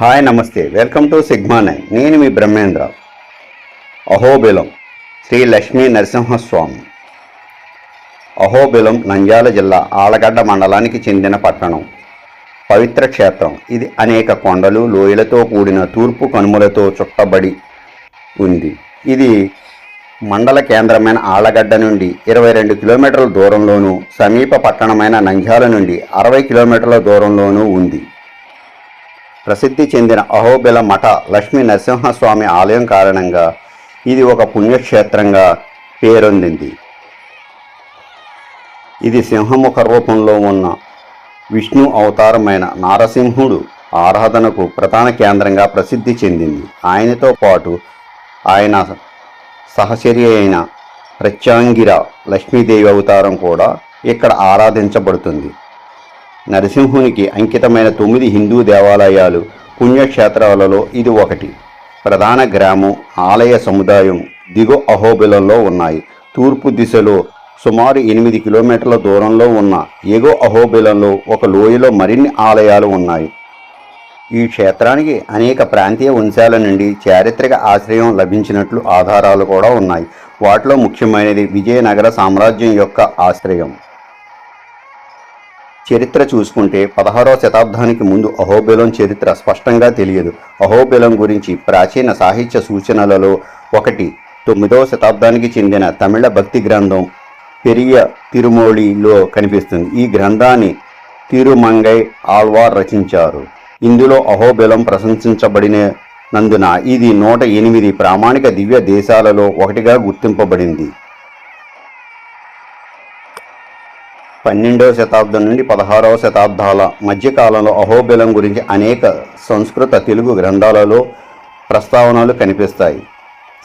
Hi నమస్తే, welcome to sigma 9. నేను మీ బ్రహ్మేంద్ర. అహోబిలం శ్రీ లక్ష్మీ నరసింహస్వామి. అహోబిలం నంద్యాల జిల్లా ఆళ్లగడ్డ మండలానికి చెందిన పట్టణం. పవిత్ర క్షేత్రం. ఇది అనేక కొండలు లోయలతో కూడిన తూర్పు కనుమలతో చుట్టబడి ఉంది. ఇది మండల కేంద్రమైన ఆళ్లగడ్డ నుండి 22 కిలోమీటర్ల దూరంలోనూ, సమీప పట్టణమైన నంద్యాల నుండి 60 కిలోమీటర్ల దూరంలోనూ ఉంది. ప్రసిద్ధి చెందిన అహోబిలం మఠ లక్ష్మీ నరసింహస్వామి ఆలయం కారణంగా ఇది ఒక పుణ్యక్షేత్రంగా పేరొందింది. ఇది సింహముఖ రూపంలో ఉన్న విష్ణు అవతారమైన నారసింహుడు ఆరాధనకు ప్రధాన కేంద్రంగా ప్రసిద్ధి చెందింది. ఆయనతో పాటు ఆయన సహచర్య అయిన ప్రత్యాంగిర లక్ష్మీదేవి అవతారం కూడా ఇక్కడ ఆరాధించబడుతుంది. నరసింహునికి అంకితమైన 9 హిందూ దేవాలయాలు, పుణ్యక్షేత్రాలలో ఇది ఒకటి. ప్రధాన గ్రామం, ఆలయ సముదాయం దిగువ అహోబిలంలో ఉన్నాయి. తూర్పు దిశలో సుమారు 8 కిలోమీటర్ల దూరంలో ఉన్న ఎగువ అహోబిలంలో ఒక లోయలో మరిన్ని ఆలయాలు ఉన్నాయి. ఈ క్షేత్రానికి అనేక ప్రాంతీయ వంశాల నుండి చారిత్రక ఆశ్రయం లభించినట్లు ఆధారాలు కూడా ఉన్నాయి. వాటిలో ముఖ్యమైనది విజయనగర సామ్రాజ్యం యొక్క ఆశ్రయం. చరిత్ర చూసుకుంటే 16వ శతాబ్దానికి ముందు అహోబిలం చరిత్ర స్పష్టంగా తెలియదు. అహోబిలం గురించి ప్రాచీన సాహిత్య సూచనలలో ఒకటి 9వ శతాబ్దానికి చెందిన తమిళ భక్తి గ్రంథం పెరియ తిరుమొళిలో కనిపిస్తుంది. ఈ గ్రంథాన్ని తిరుమంగై ఆళ్వార్ రచించారు. ఇందులో అహోబిలం ప్రశంసించబడినందున ఇది 108 ప్రామాణిక దివ్య దేశాలలో ఒకటిగా గుర్తింపబడింది. 12వ శతాబ్దం నుండి 16వ శతాబ్దాల మధ్యకాలంలో అహోబిలం గురించి అనేక సంస్కృత, తెలుగు గ్రంథాలలో ప్రస్తావనలు కనిపిస్తాయి.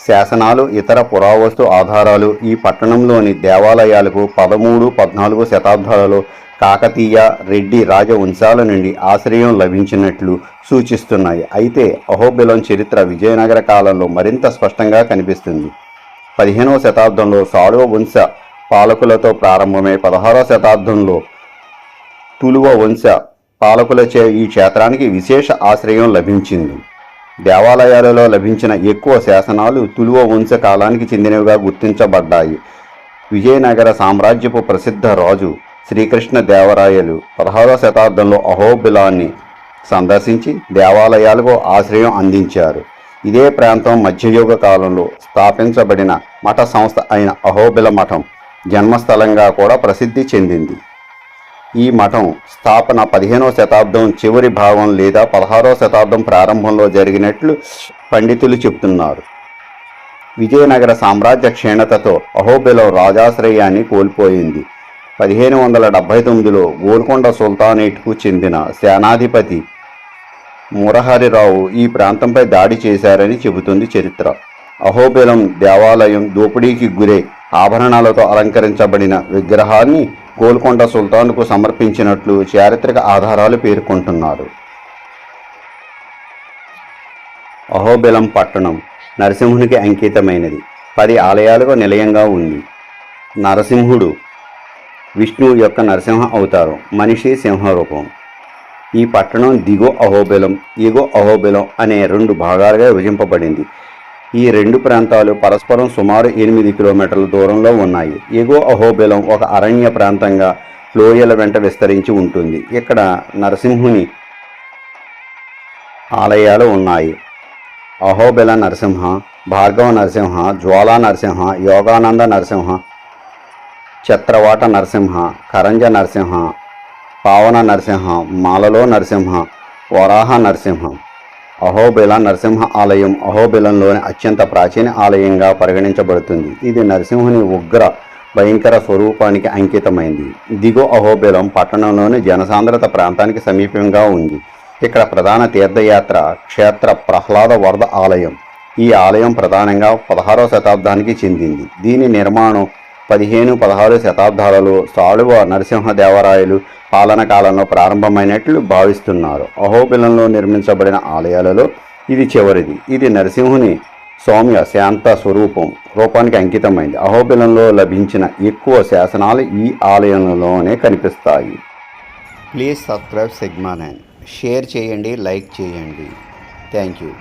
శాసనాలు, ఇతర పురావస్తు ఆధారాలు ఈ పట్టణంలోని దేవాలయాలకు 13, 14 శతాబ్దాలలో కాకతీయ, రెడ్డి రాజవంశాల నుండి ఆశ్రయం లభించినట్లు సూచిస్తున్నాయి. అయితే అహోబిలం చరిత్ర విజయనగర కాలంలో మరింత స్పష్టంగా కనిపిస్తుంది. 15వ శతాబ్దంలో సాళువ వంశ పాలకులతో ప్రారంభమై 16వ శతాబ్దంలో తులువ వంశ పాలకులచే ఈ క్షేత్రానికి విశేష ఆశ్రయం లభించింది. దేవాలయాలలో లభించిన ఎక్కువ శాసనాలు తులువ వంశ కాలానికి చెందినవిగా గుర్తించబడ్డాయి. విజయనగర సామ్రాజ్యపు ప్రసిద్ధ రాజు శ్రీకృష్ణ దేవరాయలు 16వ శతాబ్దంలో అహోబిలాన్ని సందర్శించి దేవాలయాలకు ఆశ్రయం అందించారు. ఇదే ప్రాంతం మధ్యయుగ కాలంలో స్థాపించబడిన మఠ సంస్థ అయిన అహోబిల మఠం జన్మస్థలంగా కూడా ప్రసిద్ధి చెందింది. ఈ మఠం స్థాపన 15వ శతాబ్దం చివరి భాగం లేదా 16వ శతాబ్దం ప్రారంభంలో జరిగినట్లు పండితులు చెబుతున్నారు. విజయనగర సామ్రాజ్య క్షీణతతో అహోబిలం రాజాశ్రయాన్ని కోల్పోయింది. 1579లో గోల్కొండ సుల్తానేట్కు చెందిన సేనాధిపతి మురహరిరావు ఈ ప్రాంతంపై దాడి చేశారని చెబుతుంది చరిత్ర. అహోబిలం దేవాలయం దోపిడీకి గురై ఆభరణాలతో అలంకరించబడిన విగ్రహాన్ని గోల్కొండ సుల్తాన్కు సమర్పించినట్లు చారిత్రక ఆధారాలు పేర్కొంటున్నారు. అహోబిలం పట్టణం నరసింహునికి అంకితమైనది. 10 ఆలయాలకు నిలయంగా ఉంది. నరసింహుడు విష్ణువు యొక్క నరసింహ అవతారం, మనిషి సింహరూపం. ఈ పట్టణం దిగువ అహోబిలం, ఎగువ అహోబిలం అనే 2 భాగాలుగా విభజింపబడింది. ఈ 2 ప్రాంతాలు పరస్పరం సుమారు 8 కిలోమీటర్ల దూరంలో ఉన్నాయి. ఎగువ అహోబిలం ఒక అరణ్య ప్రాంతంగా లోయల వెంట విస్తరించి ఉంటుంది. ఇక్కడ నరసింహుని ఆలయాలు ఉన్నాయి. అహోబిల నరసింహ, భార్గవ నరసింహ, జ్వాలా నరసింహ, యోగానంద నరసింహ, చత్రవాట నరసింహ, కరంజ నరసింహ, పావన నరసింహ, మాలలో నరసింహ, వరాహ నరసింహ. అహోబిల నరసింహ ఆలయం అహోబిలంలోని అత్యంత ప్రాచీన ఆలయంగా పరిగణించబడుతుంది. ఇది నరసింహుని ఉగ్ర భయంకర స్వరూపానికి అంకితమైంది. దిగువ అహోబిలం పట్టణంలోని జనసాంద్రత ప్రాంతానికి సమీపంగా ఉంది. ఇక్కడ ప్రధాన తీర్థయాత్ర క్షేత్ర ప్రహ్లాద వరద ఆలయం. ఈ ఆలయం ప్రధానంగా 16వ శతాబ్దానికి చెందింది. దీని నిర్మాణం 15, 16 శతాబ్దాలలో సాళువ నరసింహదేవరాయలు పాలన కాలంలో ప్రారంభమైనట్లు భావిస్తున్నారు. అహోబిలంలో నిర్మించబడిన ఆలయాలలో ఇది చివరిది. ఇది నరసింహుని సౌమ్య శాంత రూపానికి అంకితమైంది. అహోబిలంలో లభించిన ఎక్కువ శాసనాలు ఈ ఆలయంలోనే కనిపిస్తాయి. Please subscribe sigma 9. షేర్ చేయండి, లైక్ చేయండి. Thank you.